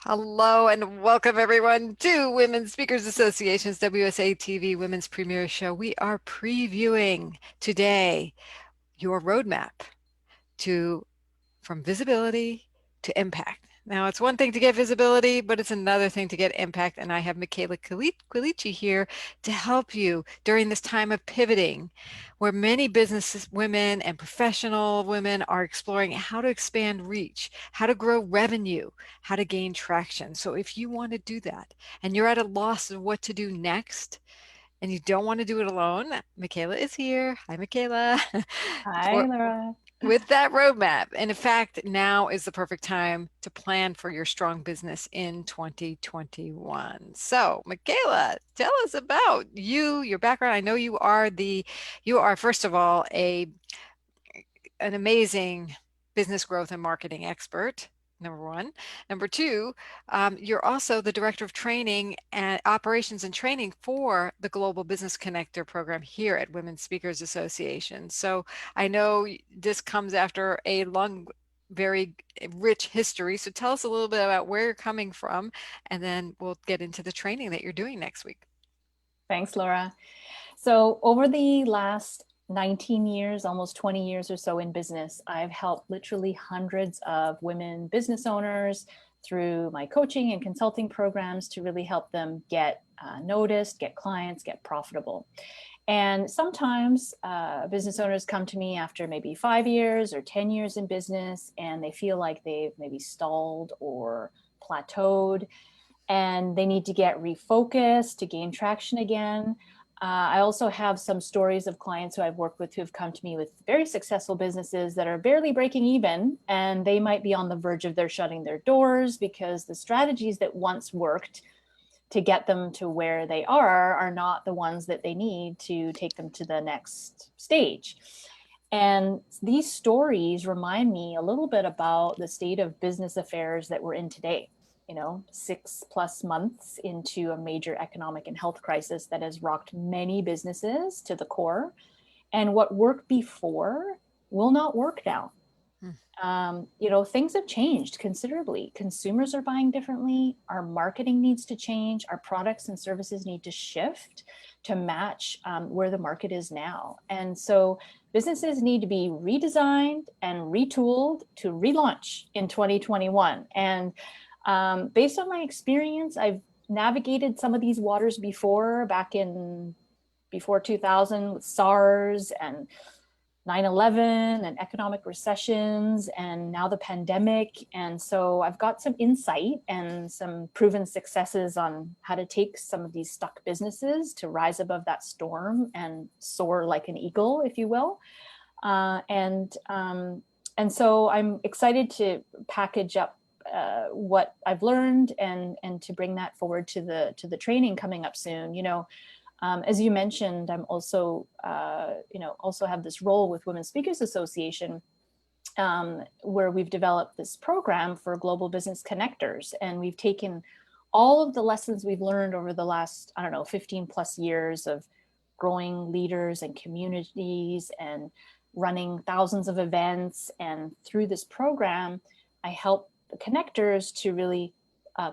Hello and welcome everyone to Women's Speakers Association's WSA TV Women's Premier Show. We are previewing today your roadmap to from visibility to impact. Now, it's one thing to get visibility, but it's another thing to get impact. And I have Michela Quilici here to help you during this time of pivoting, where many business women and professional women are exploring how to expand reach, how to grow revenue, how to gain traction. So if you want to do that and you're at a loss of what to do next, and you don't want to do it alone, Michela is here. Hi, Michela. Hi, For Laura. with that roadmap. And in fact, now is the perfect time to plan for your strong business in 2021. So, Michaela, tell us about you, your background. I know you are first of all an amazing business growth and marketing expert. Number one. Number two, you're also the director of training and operations and training for the Global Business Connector program here at Women's Speakers Association. So I know this comes after a long, very rich history. So tell us a little bit about where you're coming from, and then we'll get into the training that you're doing next week. Thanks, Laura. So, over the last 19 years, almost 20 years or so in business, I've helped literally hundreds of women business owners through my coaching and consulting programs to really help them get noticed, get clients, get profitable. And sometimes business owners come to me after maybe 5 years or 10 years in business, and they feel like they've maybe stalled or plateaued and they need to get refocused to gain traction again. I also have some stories of clients who I've worked with who have come to me with very successful businesses that are barely breaking even, and they might be on the verge of their shutting their doors because the strategies that once worked to get them to where they are not the ones that they need to take them to the next stage. And these stories remind me a little bit about the state of business affairs that we're in today. 6+ months into a major economic and health crisis that has rocked many businesses to the core. And what worked before will not work now. Hmm. Things have changed considerably. Consumers are buying differently. Our marketing needs to change. Our products and services need to shift to match where the market is now. And so businesses need to be redesigned and retooled to relaunch in 2021. And based on my experience, I've navigated some of these waters before, back in before 2000 with SARS and 9/11 and economic recessions and now the pandemic. And so I've got some insight and some proven successes on how to take some of these stuck businesses to rise above that storm and soar like an eagle, if you will. And so I'm excited to package up what I've learned and to bring that forward to the training coming up soon. As you mentioned, I'm also, also have this role with Women's Speakers Association, where we've developed this program for global business connectors. And we've taken all of the lessons we've learned over the last, 15+ years of growing leaders and communities and running thousands of events. And through this program, I help the connectors to really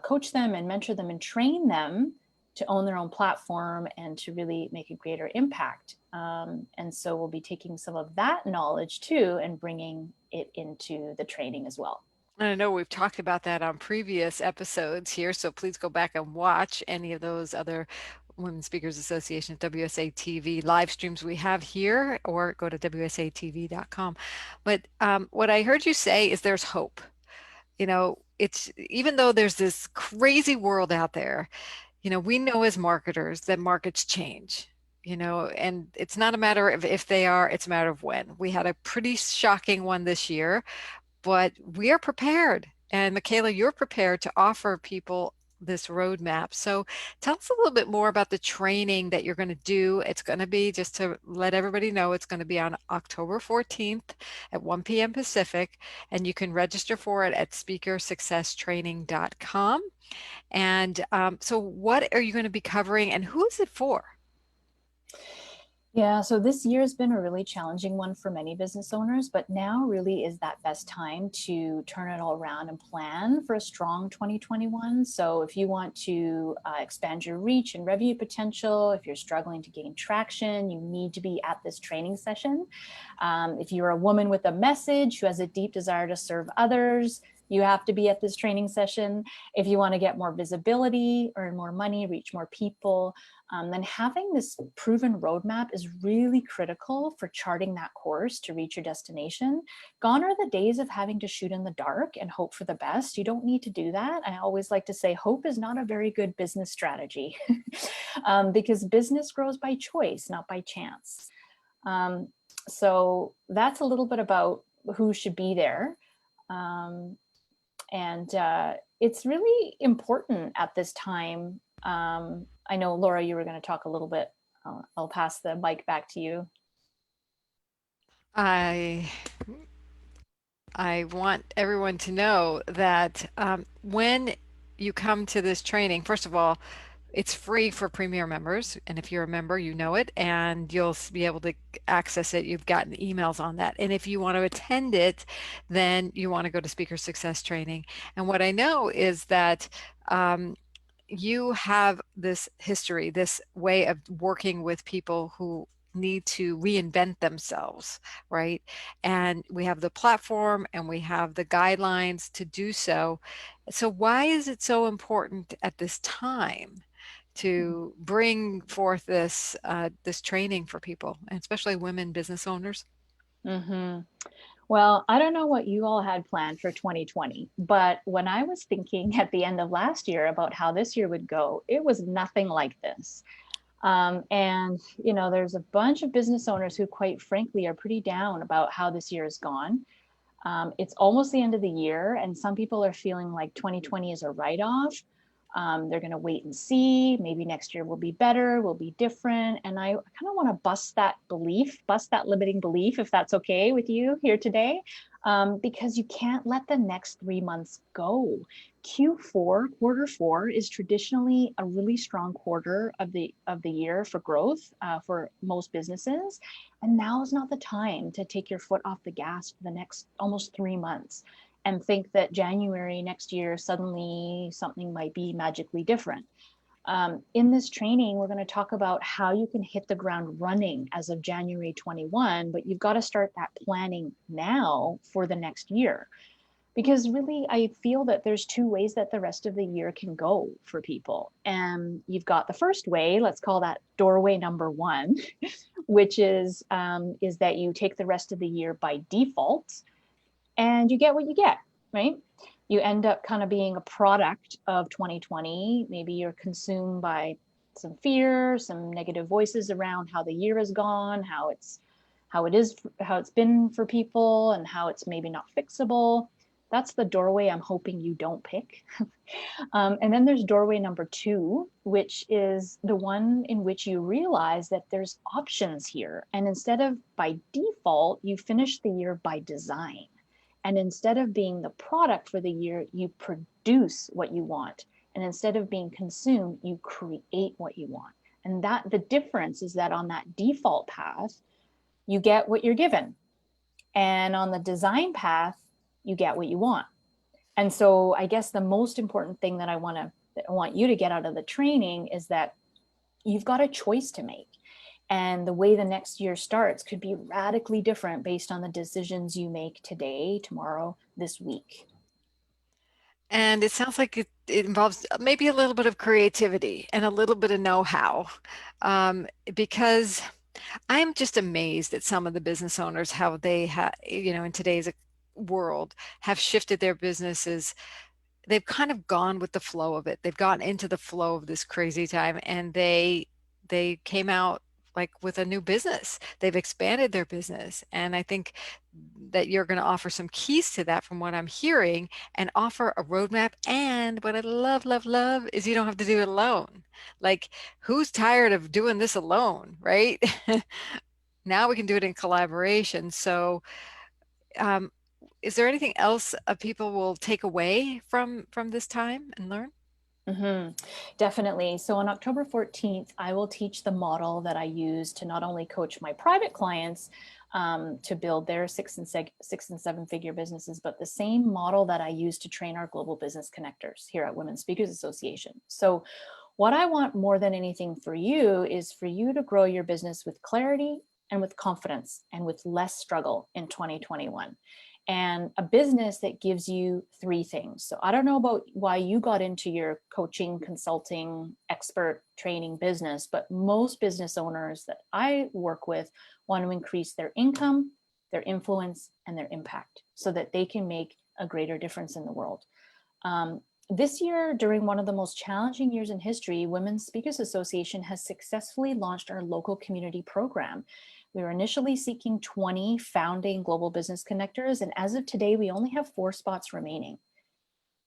coach them and mentor them and train them to own their own platform and to really make a greater impact. And so we'll be taking some of that knowledge too and bringing it into the training as well. And I know we've talked about that on previous episodes here, so please go back and watch any of those other Women Speakers Association WSA TV live streams we have here, or go to wsatv.com. But what I heard you say is there's hope. It's even though there's this crazy world out there, we know as marketers that markets change. And it's not a matter of if they are, it's a matter of when. We had a pretty shocking one this year, but we are prepared. And Michaela, you're prepared to offer people this roadmap. So tell us a little bit more about the training that you're going to do. It's going to be, just to let everybody know, it's going to be on October 14th at 1 p.m. Pacific, and you can register for it at speakersuccesstraining.com. And so what are you going to be covering and who is it for? Yeah, so this year has been a really challenging one for many business owners, but now really is that best time to turn it all around and plan for a strong 2021. So, if you want to expand your reach and revenue potential, if you're struggling to gain traction, you need to be at this training session. If you're a woman with a message who has a deep desire to serve others, you have to be at this training session. If you want to get more visibility, earn more money, reach more people, then having this proven roadmap is really critical for charting that course to reach your destination. Gone are the days of having to shoot in the dark and hope for the best. You don't need to do that. I always like to say hope is not a very good business strategy because business grows by choice, not by chance. Um, so that's a little bit about who should be there. Um, and it's really important at this time. I know, Laura, you were going to talk a little bit. I'll pass the mic back to you. I I want everyone to know that when you come to this training, first of all, it's free for Premier members, and if you're a member, you know it, and you'll be able to access it. You've gotten emails on that. And if you want to attend it, then you want to go to Speaker Success Training. And what I know is that um, you have this history, this way of working with people who need to reinvent themselves, right? And we have the platform and we have the guidelines to do so. So why is it so important at this time to bring forth this training for people, and especially women business owners? Mm-hmm. Well, I don't know what you all had planned for 2020, but when I was thinking at the end of last year about how this year would go, it was nothing like this. And there's a bunch of business owners who, quite frankly, are pretty down about how this year has gone. It's almost the end of the year, and some people are feeling like 2020 is a write off. They're going to wait and see. Maybe next year will be better, will be different. And I kind of want to bust that limiting belief, if that's okay with you here today, because you can't let the next 3 months go. Q4, quarter four, is traditionally a really strong quarter of the year for growth for most businesses, and now is not the time to take your foot off the gas for the next almost 3 months and think that January next year, suddenly something might be magically different. In this training, we're going to talk about how you can hit the ground running as of January 21, but you've got to start that planning now for the next year. Because really, I feel that there's two ways that the rest of the year can go for people. And you've got the first way, let's call that doorway number one, which is that you take the rest of the year by default and you get what you get, right? You end up kind of being a product of 2020. Maybe you're consumed by some fear, some negative voices around how the year has gone, how it's been for people, and how it's maybe not fixable. That's the doorway I'm hoping you don't pick. And then there's doorway number two, which is the one in which you realize that there's options here. And instead of by default, you finish the year by design. And instead of being the product for the year, you produce what you want. And instead of being consumed, you create what you want. And that the difference is that on that default path, you get what you're given. And on the design path, you get what you want. And so I guess the most important thing that I want you to get out of the training is that you've got a choice to make. And the way the next year starts could be radically different based on the decisions you make today, tomorrow, this week. And it sounds like it involves maybe a little bit of creativity and a little bit of know-how, because I'm just amazed at some of the business owners, how they have, in today's world, have shifted their businesses. They've kind of gone with the flow of it. They've gotten into the flow of this crazy time, and they came out like with a new business. They've expanded their business, and I think that you're going to offer some keys to that from what I'm hearing, and offer a roadmap. And what I love, love, love is you don't have to do it alone. Like, who's tired of doing this alone, right? Now we can do it in collaboration. So, um, is there anything else people will take away from this time and learn? Mm-hmm. Definitely. So on October 14th, I will teach the model that I use to not only coach my private clients to build their six and seven figure businesses, but the same model that I use to train our global business connectors here at Women Speakers Association. So what I want more than anything for you is for you to grow your business with clarity and with confidence and with less struggle in 2021. And a business that gives you three things. So I don't know about why you got into your coaching, consulting, expert training business, but most business owners that I work with want to increase their income, their influence, and their impact so that they can make a greater difference in the world. Um, this year, during one of the most challenging years in history, Women's Speakers Association has successfully launched our local community program. We were initially seeking 20 founding global business connectors, and as of today, we only have 4 spots remaining.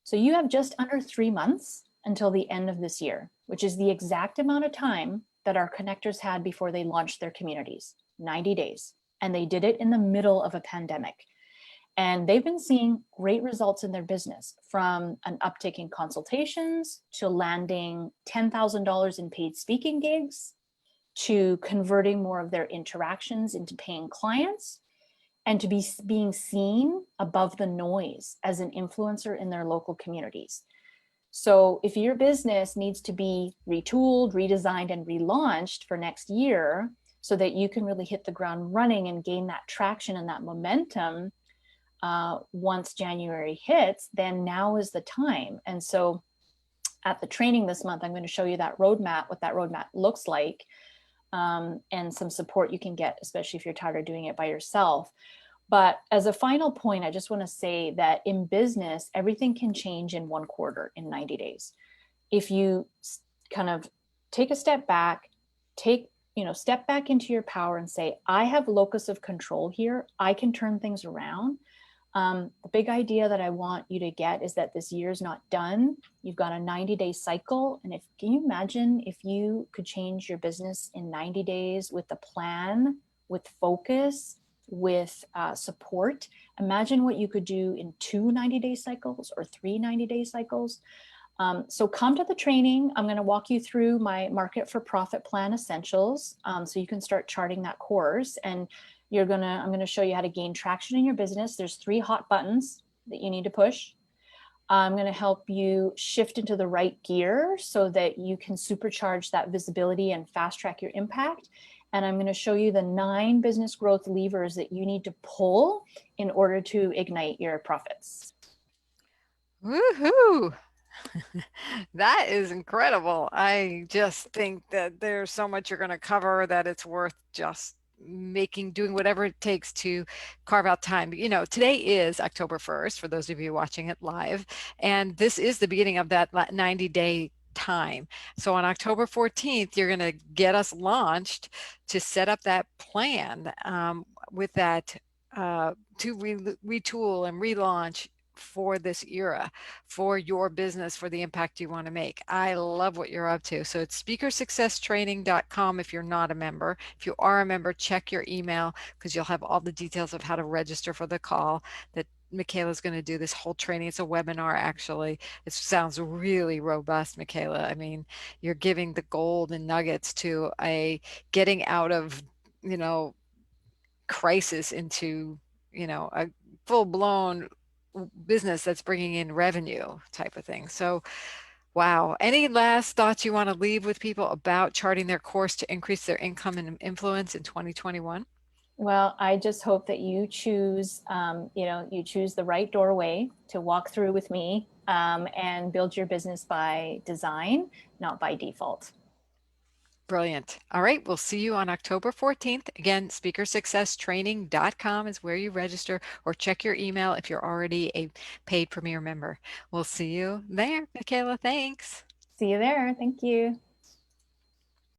So you have just under 3 months until the end of this year, which is the exact amount of time that our connectors had before they launched their communities, 90 days. And they did it in the middle of a pandemic. And they've been seeing great results in their business, from an uptick in consultations to landing $10,000 in paid speaking gigs to converting more of their interactions into paying clients and to be being seen above the noise as an influencer in their local communities. So if your business needs to be retooled, redesigned, and relaunched for next year so that you can really hit the ground running and gain that traction and that momentum, once January hits, then now is the time. And so at the training this month, I'm going to show you that roadmap, what that roadmap looks like, and some support you can get, especially if you're tired of doing it by yourself. But as a final point, I just want to say that in business, everything can change in 1 quarter, in 90 days. If you kind of take a step back, step back into your power and say, I have locus of control here. I can turn things around. The big idea that I want you to get is that this year is not done. You've got a 90-day cycle. And can you imagine if you could change your business in 90 days with a plan, with focus, with support? Imagine what you could do in 2 90-day cycles or 3 90-day cycles. So come to the training. I'm going to walk you through my market for profit plan essentials, so you can start charting that course. And I'm going to show you how to gain traction in your business. There's 3 hot buttons that you need to push. I'm going to help you shift into the right gear so that you can supercharge that visibility and fast track your impact. And I'm going to show you the 9 business growth levers that you need to pull in order to ignite your profits. Woohoo! That is incredible. I just think that there's so much you're going to cover that it's worth just doing whatever it takes to carve out time. You know, today is October 1st, for those of you watching it live, and this is the beginning of that 90-day time. So on October 14th, you're going to get us launched to set up that plan with that to retool and relaunch for this era, for your business, for the impact you want to make. I love what you're up to. So it's speakersuccesstraining.com if you're not a member. If you are a member, check your email because you'll have all the details of how to register for the call that Michela's going to do. This whole training. It's a webinar, actually. It sounds really robust, Michela. I mean, you're giving the golden nuggets to a getting out of, you know, crisis into, you know, a full-blown business that's bringing in revenue type of thing. So, wow. Any last thoughts you want to leave with people about charting their course to increase their income and influence in 2021? Well, I just hope that you choose, you choose the right doorway to walk through with me, and build your business by design, not by default. Brilliant. All right. We'll see you on October 14th. Again, speakersuccesstraining.com is where you register, or check your email if you're already a paid Premier member. We'll see you there, Michela. Thanks. See you there. Thank you.